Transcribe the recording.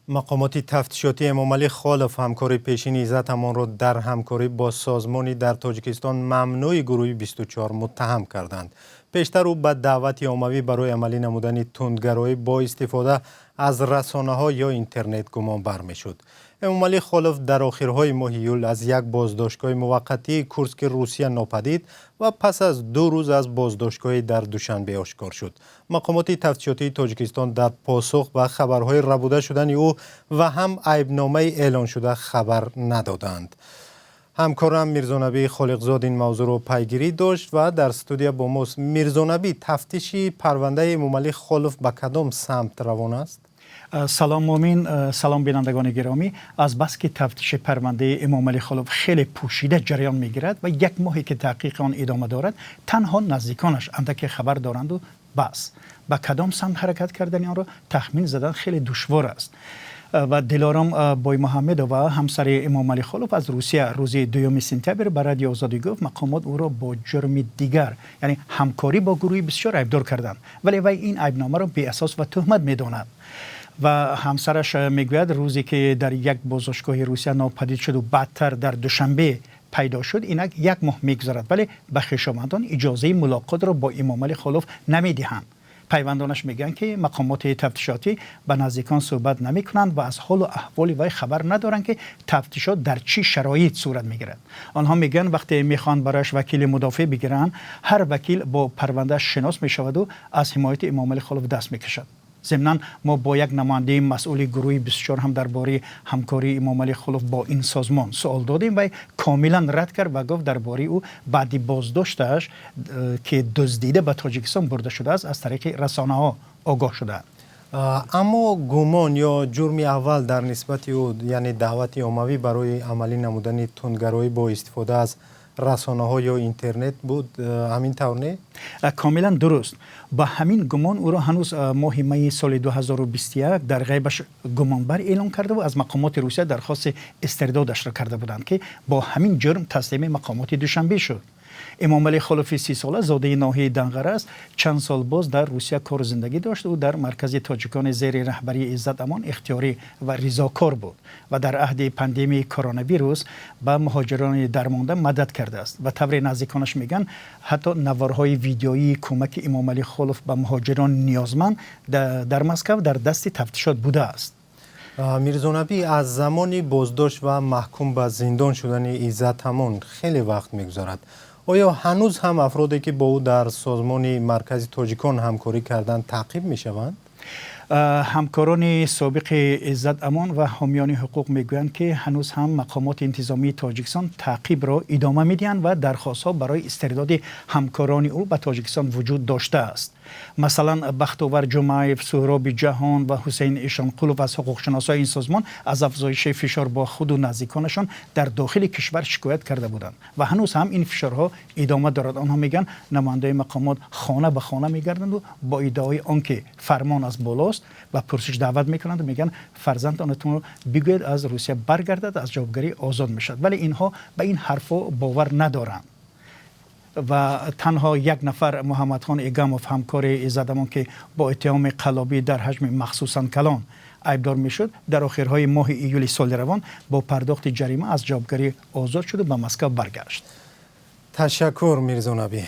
مقامات تفتیشاتی امامعلی خالف همکاری پیشین عزتمان را در همکاری با سازمانی در تاجیکستان ممنوع گروه 24 متهم کردند. پیشتر او به دعوت اموی برای عملی نمودن تندگرایی با استفاده از رسانه‌ها یا اینترنت گمان بر می‌شد. امامعلی خالف در آخرهای ماه ایول از یک بازداشتگاه موقتی کورسک روسیه ناپدید و پس از 2 روز از بازداشتگاه در دوشنبه آشکار شد. مقامات تفتیشاتی تاجیکستان در پاسخ به خبرهای ربوده شدن او و هم عیبنامه اعلان شده خبر ندادند. همکارم میرزانبی خالقزاد این موضوع رو پیگیری داشت و در استودیو با ماست. میرزانبی، تفتیشی پرونده امامعلی خالف به کدام سمت روان است؟ سلام مومین، سلام بینندگان گرامی. از بس که تفتیش پرونده امامعلی خالف خیلی پوشیده جریان میگیرد و 1 ماهی که تحقیق آن ادامه دارد، تنها نزدیکانش اندک خبر دارند و بس. به کدام سمت حرکت کردن آن را تخمین زدن خیلی دشوار است. و دلارام بای محمد و همسر امامعلی خالف از روسیه روز 2 سپتامبر به رادیو آزادی گفت مقامات او را با جرم دیگر، یعنی همکاری با گروه 24 ایبدار کردند، ولی وی این ایبنامه را بی اساس و تهمت میداند. و همسرش میگوید روزی که در یک بازداشتگاه روسیه ناپدید شد و بعدتر در دوشنبه پیدا شد، اینک 1 ماه میگذرد، ولی به خویشاوندان اجازه ملاقات را با امامعلی خالف نمیدهند. پیوندانش میگن که مقامات تفتیشاتی به نزدیکان صحبت نمی کنند و از حال و احوال وی خبر ندارند که تفتیشات در چی شرایط صورت میگیرد. آنها میگن وقتی میخوان برایش وکیل مدافع بگیرن، هر وکیل با پرونده شناس میشود و از حمایت امامعلی خالف دست میکشد. ضمناً ما با یک نماینده مسئول گروه 24 هم درباره همکاری امامعلی خالف با این سازمان سوال دادیم و کاملا رد کرد و گفت درباره او بعدی بازداشتش که دزدیده به تاجیکستان برده شده است از طریق رسانه‌ها آگاه شده. اما گمان یا جرم اول در نسبت او، یعنی دعوت اموی برای عملی نمودن تندگرایی با استفاده از رسانه‌ها یا اینترنت بود، همین طور نه؟ کاملا درست. با همین گمان او را هنوز ماه می سال 2021 در غیبش گمانبر اعلام کرده و از مقامات روسیه درخواست استردادش را کرده بودند که با همین جرم تسلیم مقامات دوشنبه شد. امامعلی خالف 30 ساله زاده ناحیه دنقره است. چند سال باز در روسیه کار زندگی داشت و در مرکز تاجیکان زیر رهبری عزت امان اختیاری و رضاکار بود و در عهد پاندمی کرونا ویروس به مهاجران درمانده مدد کرده است و طور نزدیکانش میگن حتی نوارهای ویدیویی کمک امامعلی خالف به مهاجران نیازمند در مسکو در دست تفتیشات بوده است. میرزانبی، از زمانی بازداشت و محکوم به زندان شدن عزت امان خیلی وقت میگذارد. آیا هنوز هم افرادی که با او در سازمان مرکز تاجیکان همکاری کردند تعقیب می شوند؟ همکاران سابق عزت امان و حامیان حقوق میگویند که هنوز هم مقامات انتظامی تاجیکستان تعقیب را ادامه میدهند و درخواست‌ها برای استرداد همکاران او به تاجیکستان وجود داشته است. مثلا بختاور جمعیف، سهراب جهان و حسین ایشانقولوف از حقوقشناسای این سازمان از افزایش فشار با خود و نزدیکانشان در داخل کشور شکایت کرده بودند و هنوز هم این فشارها ادامه دارد. آنها میگن نماینده مقامات خانه به خانه میگردند و با ادعای آنکه فرمان از بالاست و پرسش دعوت میکنند و میگن فرزندانتون رو بگویید از روسیه برگردد، از جوابگری آزاد میشد، ولی اینها به این حرفا باور ندارند. و تنها 1 نفر محمد خان ایگاموف همکار عزت امان که با اتهام قلابی در حجم مخصوصا کلان ایبدار میشد، در آخرهای ماه ایول سال روان با پرداخت جریمه از جوابگری آزاد شد و به مسکو برگشت. تشکر میرزانبی.